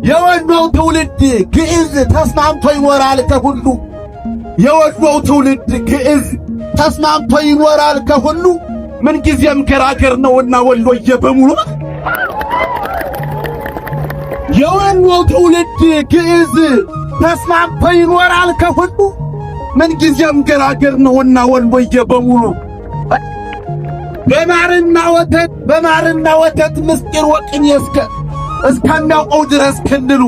የወሎው ትውልድ ግዕዝ ተስማምቶ ይኖራል ከሁሉ የወሎው ትውልድ ግዕዝ ተስማምቶ ይኖራል ከሁሉ ምን ጊዜም ገራገር ነውና ወሎዬ በሙሉ የወሎው ትውልድ ግዕዝ ተስማምቶ ይኖራል ከሁሉ ምን ጊዜም ገራገር ነውና ወሎዬ በሙሉ በማርና ወተት ምስጢር ወቅኝ እስከሚያውቀው ድረስ ክልሉ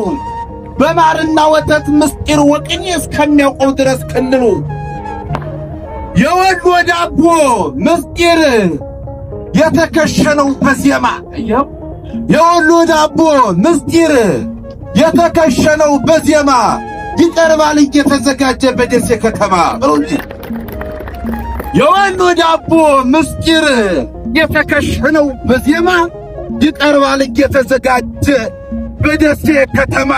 በማርና ወተት ምስጢር ወቅኝ እስከሚያውቀው ድረስ ክልሉ የወሎ ዳቦ ምስጢር የተከሸነው በዜማ የወሎ ዳቦ ምስጢር የተከሸነው በዜማ ይቀርባል እየተዘጋጀ በደሴ ከተማ የወሎ ዳቦ ምስጢር የተከሸነው በዜማ ይቀርባል እየተዘጋጀ በደሴ ከተማ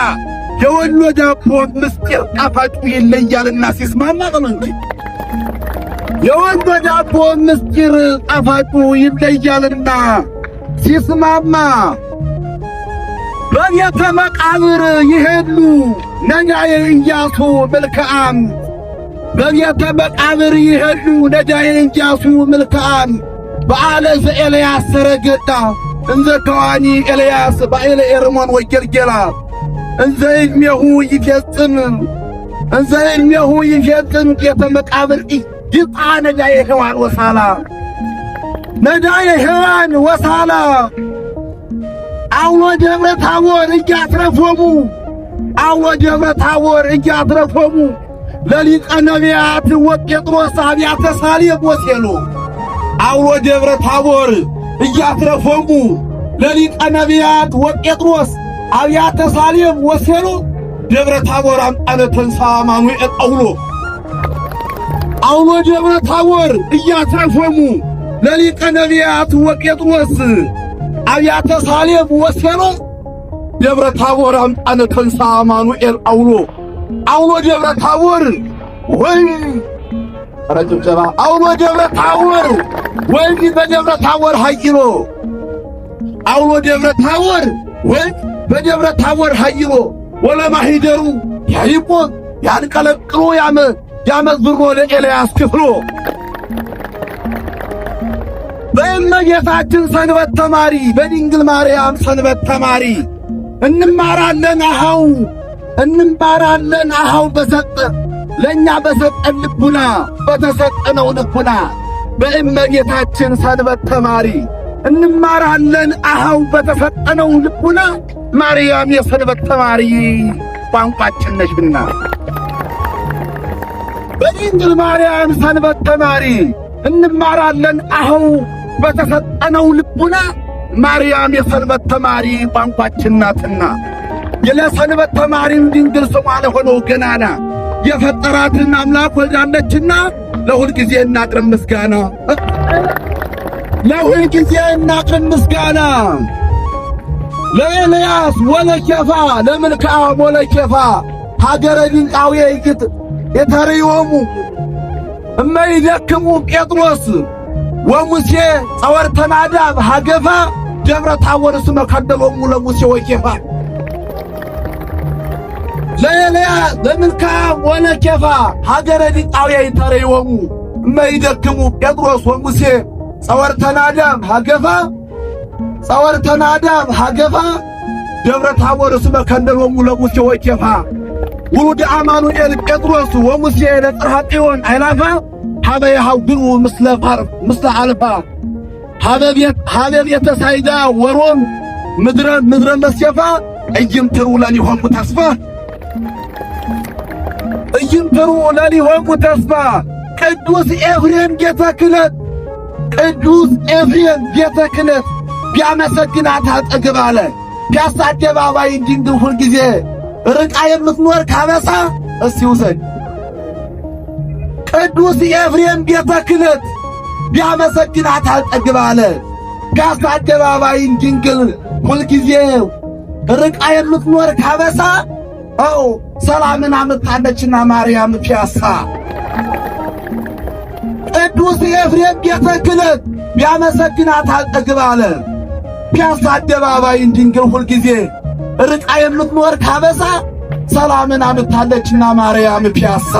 የወሎ ዳቦ ምስጢር ጣፋጩ ይለያልና ሲስማማ እንጂ የወሎ ዳቦ ምስጢር ጣፋጩ ይለያልና ሲስማማ በቤተ መቃብር ይሄዱ ነዳየ ኢያሱ መልክዓም በቤተ መቃብር ይሄዱ ነዳየ ኢያሱ መልክዓም በዓለ ዘኤልያስ ሰረገዳ እንዘ ከዋኒ ኤልያስ በዓለ ኤርሞን ወገልገላ እንዘ ዕድሜሁ ይፈጽም ቤተ መቃብር ይጣ ነዳየ ሔዋን ወሳላ ነዳየ ሔዋን ወሳላ አውሎ ደብረ ታቦር እያትረፎሙ ለሊቀ ነቢያት ወጴጥሮስ አብያተ ሳሌም ወሴሎ አውሎ ደብረ ታቦር እያትረፎሙ ለሊቀ ነቢያት ወጴጥሮስ አብያተ ሳሌም ወሴሎ ደብረ ታቦር አምጣነ ተንሣ አማኑኤል አውሎ ደብረ ታቦር እያትረፎሙ ለሊቀ ነቢያት ወጴጥሮስ አብያተ ሳሌም ወሴሎ ደብረ ታቦር አምጣነ ተንሣ አማኑኤል አውሎ ደብረ ታቦር ወይ ረጅብጀባ አውሎ ደብረ ታቦር ወይ በደብረ ታቦር ሀይሎ አውሎ ደብረ ታቦር ወይ በደብረ ታቦር ሀይሎ ወለማሂደሩ ያይቆም ያንቀለቅሎ ያመዝሮ ለኤልያስ ክፍሎ በእመቤታችን ሰንበት ተማሪ በድንግል ማርያም ሰንበት ተማሪ እንማራለን አሃው በሰጠ ለእኛ በሰጠን ልቡና በተሰጠነው ልቡና በእመቤታችን ሰንበት ተማሪ እንማራለን አሃው በተሰጠነው ልቡና ማርያም የሰንበት ተማሪ ቋንቋችን ነሽና በድንግል ማርያም ሰንበት ተማሪ እንማራለን አሃው በተሰጠነው ልቡና ማርያም የሰንበት ተማሪ ቋንቋችን ናትና የለሰንበት ተማሪም ድንግል ስሟ ለሆነው ገናና የፈጠራትን አምላክ ወልዳለችና ለሁል ጊዜ እናቅርብ ምስጋና ለኤልያስ ወለኬፋ ለምልክዓም ወለኬፋ ሀገረ ድንቃዊ የተርዮሙ እመይደክሙ ጴጥሮስ ወሙሴ ጸወርተ ናዳብ ሀገፋ ደብረ ታቦር እስመ ከደሎሙ ለሙሴ ወኬፋ ለኤልያስ ለምልክዓም ወለኬፋ ሀገረ ድንቃዊ የተርዮሙ እመይደክሙ ጴጥሮስ ወሙሴ ጸወርተ ናዳብ ሀገፋ ደብረ ታቦር እስመ ከደሎሙ ለሙሴ ወኬፋ ውሉደ አማኑኤል ጴጥሮስ ወሙሴ ለጽርሐ ጽዮን አይላፋ ሀበ የሐውግሩ ምስለ አልፋ ሀበ ቤተ ሳይዳ ወሮም ምድረ መስየፋ እይምትሩ ለሊሆሙ ተስፋ ቅዱስ ኤፍሬም ቤተ ክህነት ቢያመሰግናት አልጠግብ አለ ፒያሳ አደባባይ ድንግል ሁል ጊዜ ርቃ የምትኖር ካበሳ እስቲ ውሰድ ቅዱስ ኤፍሬም ቤተ ክህነት ቢያመሰግናት አልጠግብ አለ ፒያሳ አደባባይ ድንግል ሁል ጊዜ ርቃ የምትኖር ካበሳ ሰላምን አመጣለችና ማርያም ፒያሳ ቅዱስ ኤፍሬም ቤተ ክህነት ቢያመሰግናት አልጠግብ አለ ፒያሳ አደባባይ ድንግል ሁል ጊዜ ርቃ የምትኖር ካበሳ ሰላምን አምጥታለችና ማርያም ፒያሳ።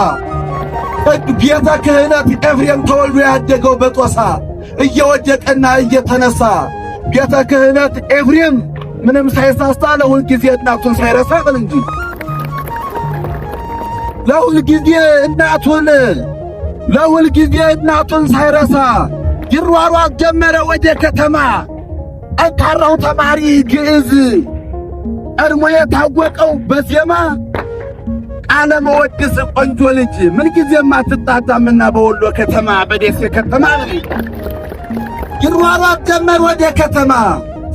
ቤተ ክህነት ኤፍሬም ተወልዶ ያደገው በጦሳ እየወደቀና እየተነሳ ቤተ ክህነት ኤፍሬም ምንም ሳይሳሳ ለሁል ጊዜ እናቱን ሳይረሳ በል እንጂ ለሁል ጊዜ እናቱን ሳይረሳ ይሯሯጥ ጀመረ ወደ ከተማ። ጠንካራው ተማሪ ግዕዝ ቀድሞ የታወቀው በዜማ ቃለ መወድስ ቆንጆ ልጅ ምንጊዜም አትጣጣምና በወሎ ከተማ በደሴ ከተማ ይሯሯጥ ጀመር ወደ ከተማ።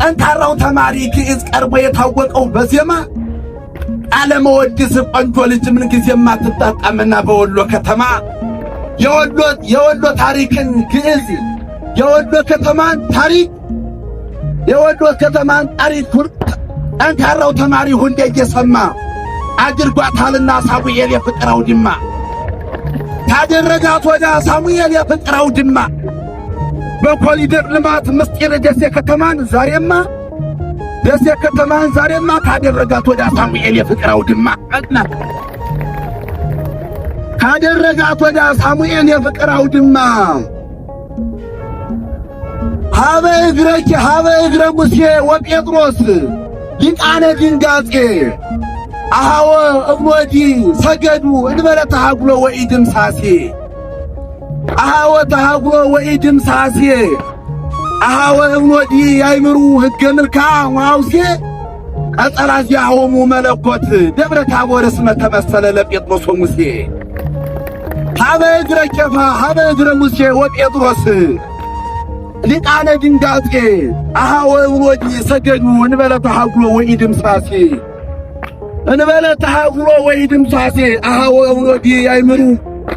ጠንካራው ተማሪ ግዕዝ ቀድሞ የታወቀው በዜማ ቃለ መወድስ ቆንጆ ልጅ ምንጊዜም አትጣጣምና በወሎ ከተማ የወሎ ታሪክን ግዕዝ የወሎ ከተማን ታሪክ ጠንካራው ተማሪ ሁንዴ እየሰማ አድርጓታልና ሳሙኤል የፍቅር አውድማ ካደረጋት ወደ ሳሙኤል የፍቅር አውድማ በኮሊደር ልማት ምስጢር ደሴ ከተማን ዛሬማ ካደረጋት ወደ ሳሙኤል የፍቅር አውድማ ካደረጋት ወደ ሳሙኤል የፍቅር አውድማ ሀበ እግረ ሙሴ ወጴጥሮስ ሊቃነ ድንጋጼ አሃወ እብኖዲ ሰገዱ እንበለ ተሃጉሎ ወኢድምሳሴ አሃወ ተሃጉሎ ወኢድምሳሴ አሃወ እብኖዲ ያይምሩ ሕገ ምልካ ወአውሴ ቀጸላ ዚአሆሙ መለኮት ደብረ ታቦር እስመ ተመሰለ ለጴጥሮስ ወሙሴ ሀበ እግረ ሙሴ ወጴጥሮስ ሊቃነ ድንጋጼ አሃወ እብኖዲ ሰገዱ እንበለ ተሃጉሎ ወኢድምሳሴ አሃወ እብኖዲ ያይምሩ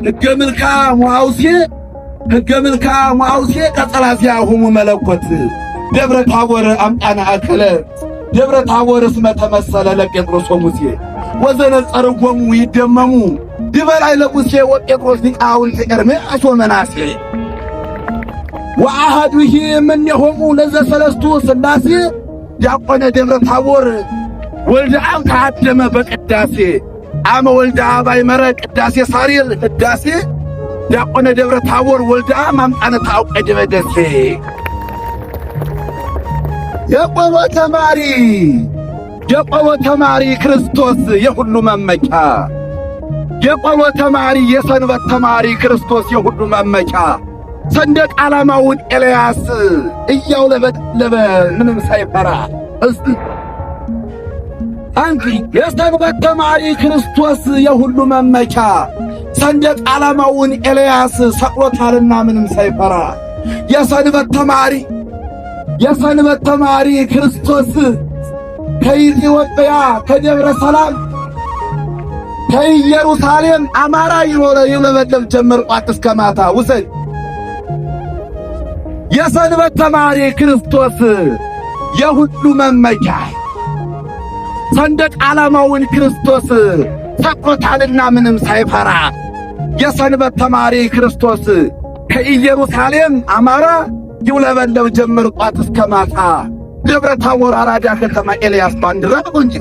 ሕገ ምልካ ወአውሴ ቀጸላ ዚአሆሙ መለኮት ደብረ ታቦር አምጣነ አከለ ደብረ ታቦር እስመ ተመሰለ ለጴጥሮስ ወሙሴ ወዘነጸርጎሙ ይደመሙ ድበላይ ለሙሴ ወጴጥሮስ ሊቃውንት ኤርምያስ ወመናሴ ወአሐዱሂ እምኔሆሙ ለዘሰለስቱ ሥላሴ ዲያቆነ ደብረ ታቦር ወልደ አብ ተአደመ በቅዳሴ አመ ወልደ አብ አይመረ ቅዳሴ ሳሪር ህዳሴ ዲያቆነ ደብረ ታቦር ወልደ አብ አምጣነ ታውቀ በደሴ የቆሎ ተማሪ ክርስቶስ የሁሉ መመኪያ የቆሎ ተማሪ የሰንበት ተማሪ ክርስቶስ የሁሉ መመኪያ ሰንደቅ ዓላማውን ኤልያስ እያውለበለበ ምንም ሳይፈራ አንቺ የሰንበት ተማሪ ክርስቶስ የሁሉ መመኪያ ሰንደቅ ዓላማውን ኤልያስ ሰቅሎታልና ምንም ሳይፈራ የሰንበት ተማሪ ክርስቶስ ከኢትዮጵያ ከደብረ ሰላም ከኢየሩሳሌም አማራ ይውለበለብ ጀመር ጧት እስከ ማታ ውሰድ የሰንበት ተማሪ ክርስቶስ የሁሉ መመኪያ ሰንደቅ ዓላማውን ክርስቶስ ሰቅሎታልና ምንም ሳይፈራ የሰንበት ተማሪ ክርስቶስ ከኢየሩሳሌም አማራ ይውለበለብ ጀመር ጧት እስከ ማታ ደብረ ታቦር አራዳ ከተማ ኤልያስ ባንዲራ እንጂ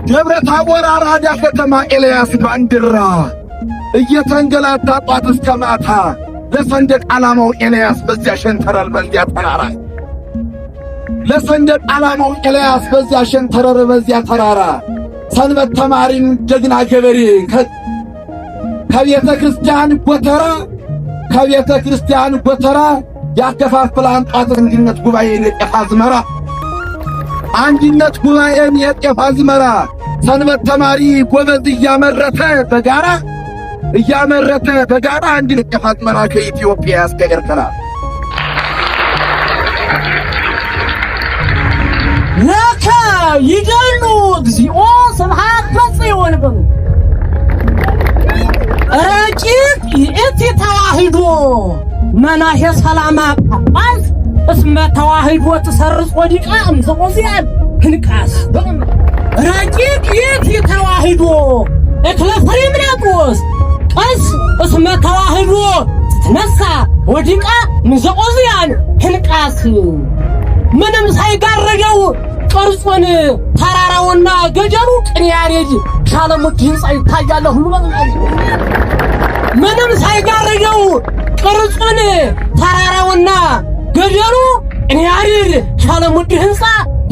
ደብረ ታቦር አራዳ ከተማ ኤልያስ ባንዲራ እየተንገላታ ጧት እስከ ማታ ለሰንደቅ ዓላማው ኤልያስ በዚያ ሸንተረር በዚያ ተራራ ለሰንደቅ ዓላማው ኤልያስ በዚያ ሸንተረር በዚያ ተራራ ሰንበት ተማሪን ጀግና ገበሬ ከቤተ ክርስቲያን ጎተራ ያከፋፍላን ጧት አንድነት ጉባኤን የጤፍ አዝመራ ሰንበት ተማሪ ጎበዝ እያመረተ በጋራ አንድ የጤፍ አዝመራ ከኢትዮጵያ እስከ ኤርትራ ለከ ይደሉ እግዚኦ ስብሐት በጽዮን በሉ ረቂቅ ይእቲ ተዋሂዶ መናሄ ሰላማ ጳጳስ እስመ ተዋሂዶ ትሰርጽ ወዲቃ እምዘቆዚያን ህንቃስ ረቂቅ ይእቲ ተዋሂዶ እክለ ፍሬምናጦስ ቀስ እስመ ተዋሂዶ ትነሳ ወዲቃ እምዘቆዚያን ህንቃስ ምንም ሳይጋረደው ቅርጹን ተራራውና ገደሉ ቅኔ ያሬድ ሻለሙት ህንጻ ይታያል ሁሉ ምንም ሳይጋርደው ቅርጹን ተራራውና ገደሉ ቅኔ ያሬድ ሻለሙት ህንጻ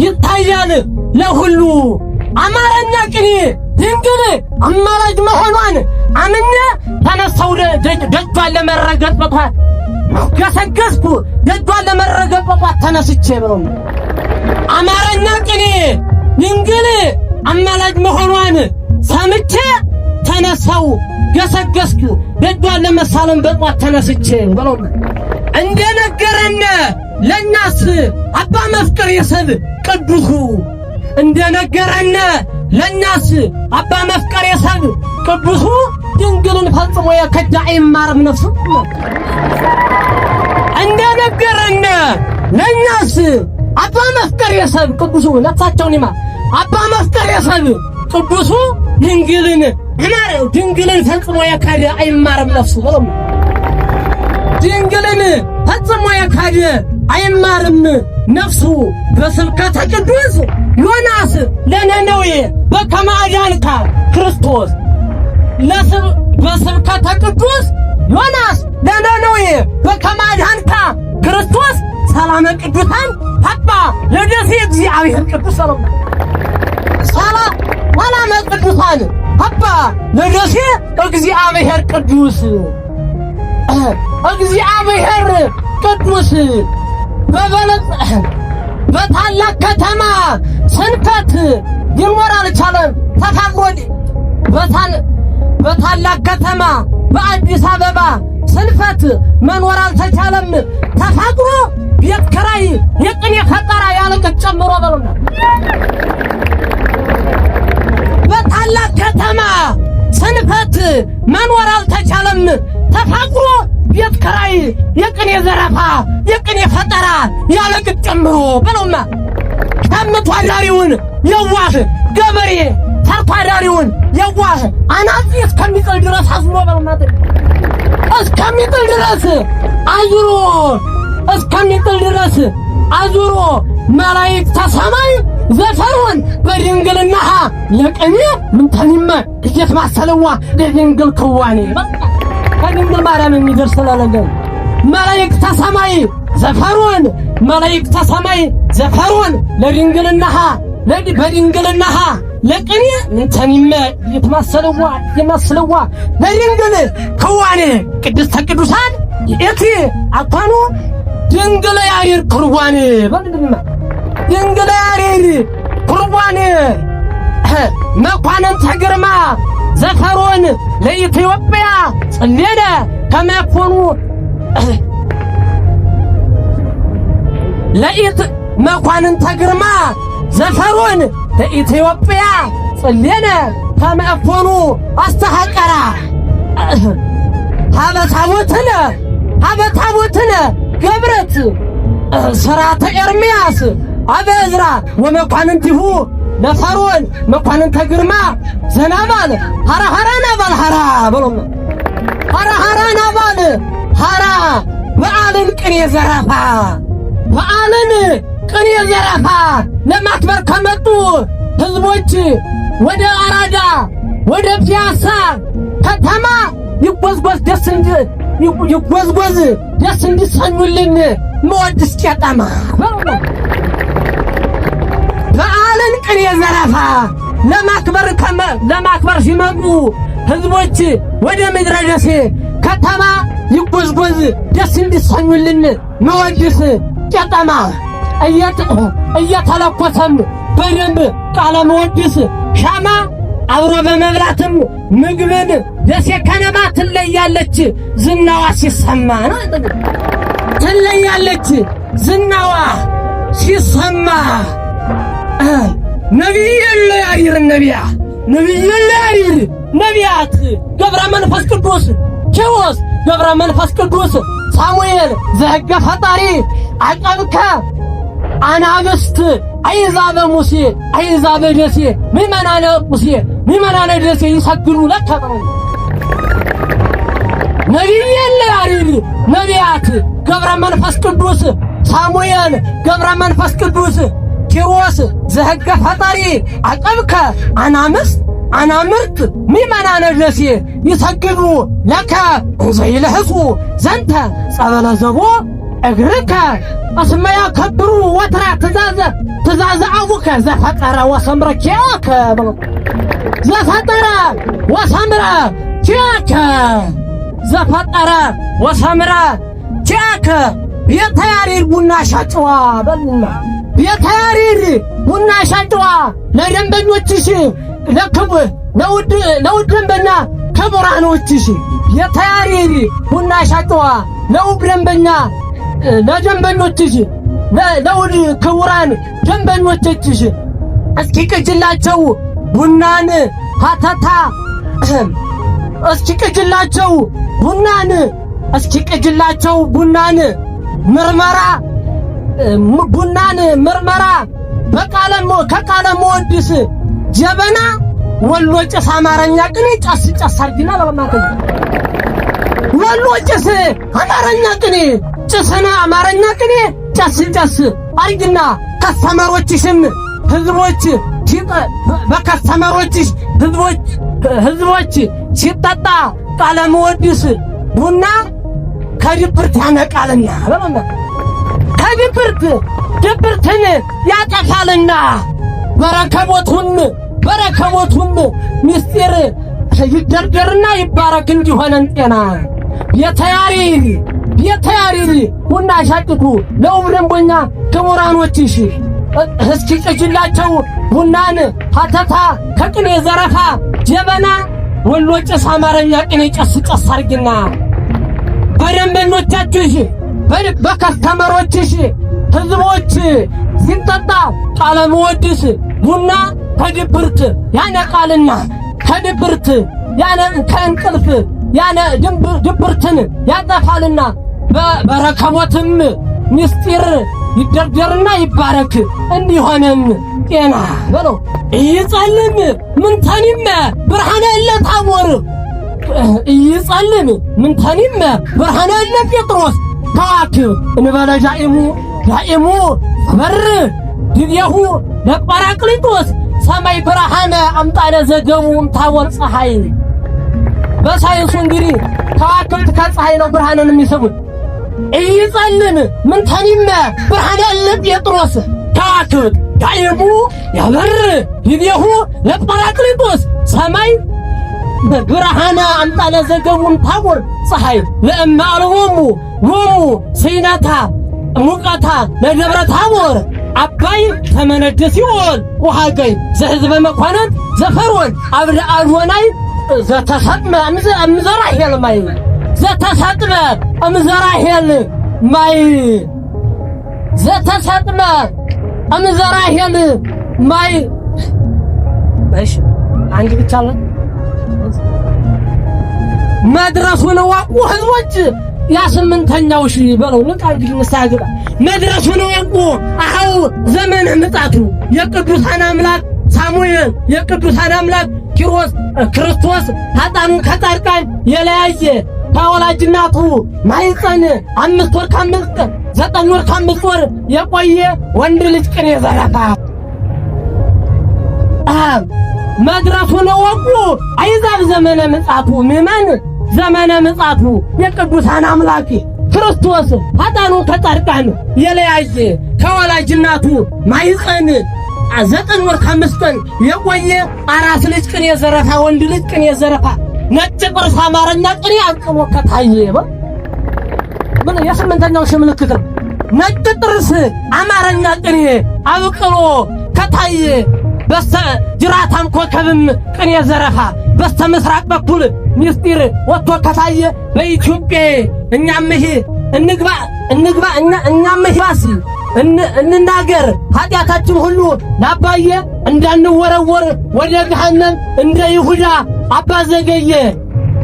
ይታያል ለሁሉ አማረኛ ቅኔ ድንግል አማላጅ መሆኗን አምኜ ተነሳው ደጇን ለመረገጥ ገሰገስኩ ደጇን ለመረገጥ ተነስቼ ብለው አማረኛ ቅኔ ድንግል አማላጅ መሆኗን ሰምቼ ተነሳው ገሰገስኩ ደጇን ለመሳለም በጧት ተነስቼ ብለው እንደነገረን ለኛስ አባ መፍቅር የሰብ ቅዱሱ እንደነገረን ለኛስ አባ መፍቅር የሰብ ቅዱሱ ድንግልን ፈጽሞ የከዳ አይማርም ነፍሱ እንደነገረን ለኛስ አባ መፍቅር የሰብ ቅዱሱ ነፍሳቸውን ይማር አባ መፍቅር የሰብ ቅዱሱ ድንግልን ፈጽሞ የከዳ አይማርም ነፍሱ ድንግልን ፈጽሞ የካደ አይማርም ነፍሱ በስብከተ ቅዱስ ዮናስ ለነነዌ በከመ አዳንከ ክርስቶስ በስብከተ ቅዱስ ዮናስ ለነነዌ በከመ አዳንከ ክርስቶስ ሰላመ ቅዱሳን አባ ለደሴ እግዚአብሔር ቅዱስ ሰላመ ቅዱሳን አባ ለደሴ እግዚአብሔር ቅዱስ እግዚአብሔር ቅዱስ በታላቅ ከተማ ስንከት ይኖር አልቻለም ተፋቅሮድ በታላቅ ከተማ በአዲስ አበባ ስንፈት መኖር አልተቻለም ተፋቅሮ ቤት ኪራይ የቅኔ ፈጠራ ያለቀት ጨምሮ በሉና በታላቅ ከተማ ስንፈት መኖር አልተቻለም ተፋቅሮ ቤት ኪራይ የቅኔ ዘረፋ የቅኔ ፈጠራ ያለቅት ጨምሮ በለውና ከምቱ አዳሪውን የዋህ ገበሬ ሰርቶ አዳሪውን የዋህ አናጺ እስከሚጥል ድረስ አዝሮ በለውና እስከሚጥል ድረስ አዙሮ መላእክተ ሰማይ ዘፈሩን በድንግልና ለቅኔ ምንተኒመ እየት ማሰለዋ ለድንግል ክዋኔ ከድንግል ማርያም የሚደርስ ስለነገር መላእክተ ሰማይ ዘፈሩን ለድንግልና በድንግልናሃ ለቅኔ ምንተኒመ የማሰለዋ ለድንግል ክዋኔ ቅድስተ ቅዱሳን እቲ አኳኑ ድንግል ያሬድ ኩርዋኔ በምንድነው ድንግል ያሬድ ኩርዋኔ መኳንንተ ግርማ ዘፈሮን ለኢትዮጵያ ጽሌነ ከመኮኑ መኳንንተ ግርማ ዘፈሮን ለኢትዮጵያ ጽሌነ ከመኮኑ አስተሐቀራ ሀበታቦትነ ገብረት ስራተ ኤርምያስ አበዝራ ወመኳንንቲሁ ለፈርዖን መኳንንተ ግርማ ዘናባል ሐራ ናባል ሐራ በሎማ ሐራ ናባል ሐራ በዓልን ቅኔ ዘረፋ ለማክበር ከመጡ ህዝቦች ወደ አራዳ ወደ ፒያሳ ከተማ ይጓዝጓዝ ደስ እንዲሰኙልን መወድስ ቄጠማ በዓልን ቅኔ ዘረፋ ለማክበር ሲመጡ ህዝቦች ወደ ምድረ ደሴ ከተማ ይጓዝጓዝ ደስ እንዲሰኙልን መወድስ ቄጠማ እየተለኮሰም በደንብ ቃለ መወድስ ሻማ አብሮ በመብላትም ምግብን ደሴ ከነማ ትለያለች ዝናዋ ሲሰማ ነው ትለያለች ዝናዋ ሲሰማ ነቢያት ገብረ መንፈስ ቅዱስ ኪሮስ ገብረ መንፈስ ቅዱስ ሳሙኤል ዘሕገ ፈጣሪ አቀብከ አናብስት አይዛበ ሙሴ አይዛበ ደሴ ምእመናነ ደሴ ይሰግዱ ለከ ነቢያት ገብረ መንፈስ ቅዱስ ሳሙኤል ገብረ መንፈስ ቅዱስ ኪሮስ ዘህገ ፈጣሪ አቀብከ አናምርት ሚመናነ ደሴ ይሰግዱ ለከ ዘይልህጹ ዘንተ ጸበለ ዘቦ እግርከ እስመ ያከብሩ ወትራ ትእዛዘ አቡከ ዘፈጠረ ወሰምረ ኪያከ ዘፈጠረ ወሰምረ ኪያከ ዘፈጠረ ወሰምረ ኪያከ ቤተ ያሬድ ቡና ሻጭዋ በልና ቤተ ያሬድ ቡና ሻጭዋ ለደንበኞችሽ ለውድ ደንበኛ ክቡራኖችሽ ቤተ ያሬድ ቡና ሻጭዋ ለውድ ደንበኛ ለደንበኞችሽ ለውድ ክቡራን ደንበኞችሽ እስኪ ቅጅላቸው ቡናን ሀተታ እስኪ ቅጅላቸው ቡናን ምርመራ ከቃለ መወድስ ጀበና ወሎ ጭስ አማርኛ ቅኔ ጨስ አርጊና ለማከኝ ወሎ ጭስ አማርኛ ቅኔ ጭስና አማርኛ ቅኔ ጨስ አርጊና ከስተመሮችሽም ህዝቦች በከስተመሮችሽ ህዝቦች ሲጠጣ ቃለ መወድስ ቡና ከድብርት ያነቃልና ድብርትን ያጠፋልና በረከቦቱን ምስጢር ይደርደርና ይባረክ እንዲሆነን ጤና ቤተ ያሬድ ቡና ሻጭቱ ለውብ ደንበኛ ክቡራኖችሽ እስኪ ቅጅላቸው ቡናን ሀተታ ከቅኔ ዘረፋ ጀበና ወሎ ጭስ አማርኛ ቅኔ ጨስ አርጊና በደንበኞቻችሽ በከስተመሮችሽ ህዝቦች ሲጠጣ ቃለ መወድስ ቡና ከድብርት ያነቃልና ከእንቅልፍ ድብርትን ያጠፋልና በረከቦትም ምስጢር ይደርደርና ይባረክ እንዲሆነን ጤና በለው ይጸልም ምንተኒም ብርሃነ ለታቦር ይጸልም ምንተኒም ብርሃነ ለጴጥሮስ ታዋክብ እንበለ ዳኢሙ በር ድብየሁ ለጳራቅሊጦስ ሰማይ ብርሃነ አምጣነ ዘገቡም ታቦር ፀሐይ በሳይንሱ እንግዲህ ከዋክብት ከፀሐይ ነው ብርሃንን የሚስቡት ይጸልም ምንተኒም ብርሃነ ለጴጥሮስ ታዋክብ ዳኢሙ ያበር ድብየሁ ለጳራቅሊጦስ ሰማይ ብርሃነ አምጣነ ዘገቡም ታቦር ፀሐይ ለእመ አልቦሙ ሲናታ ሙቀታ ለደብረ ታቦር አባይ ተመነደ ሲኦል ወሃገይ ዘህዝበ መኳንንት ዘፈርዖን አብደ አድወናይ ዘተሰጥመ እምዘራ ሄል ማይ ዘተሰጥመ እምዘራ ሄል ማይ ዘተሰጥመ እምዘራ ሄል ማይ እሺ አንድ ብቻ ነው መድረሱን ዋቁ ህዝቦች ያ ስምንተኛው ሺህ በለው ንቃል ግንሳግባ መድረሱን ዋቁ አው ዘመነ ምጣቱ የቅዱሳን አምላክ ሳሙኤል የቅዱሳን አምላክ ኪሮስ ክርስቶስ ኃጣኑን ከጻድቃን የለያየ ከወላጅናቱ ማይፀን 5 ወር ከ5 9 ወር ከ5 ወር የቆየ ወንድ ልጅ ቅኔ ዘረፋ መድረሱን ወቁ አይዛብ ዘመነ ምጣቱ ምመን ዘመነ ምጣቱ የቅዱሳን አምላክ ክርስቶስ ኃጣኑን ከጻድቃን የለያየ ከወላጅናቱ ማይፀን 9 ወር ከ5 ቀን የቆየ አራስ ልጅ ቅኔ ዘረፋ ወንድ ልጅ ቅኔ ዘረፋ ነጭ ጥርስ አማርኛ ቅኔ አቅሞ ከታየ ምን የስምንተኛው ሺህ ምልክት ነው። ነጭ ጥርስ አማርኛ ቅኔ አብቅሎ ከታየ ጅራታም ኮከብም ቅኔ ዘረፋ በስተ ምስራቅ በኩል ምስጢር ወጥቶ ከታየ በኢትዮጵያ እኛም ባስ እንናገር ኃጢአታችን ሁሉ ላባየ እንዳንወረወር ወደ ገሃነም እንደ ይሁዳ አባ ዘገየ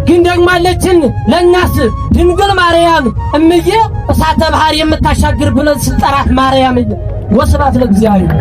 ግን ደግማለችን ለእኛስ ድንግል ማርያም እምዬ እሳተ ባህር የምታሻግር ብለን ስጠራት ማርያም ወስብሐት ለእግዚአብሔር።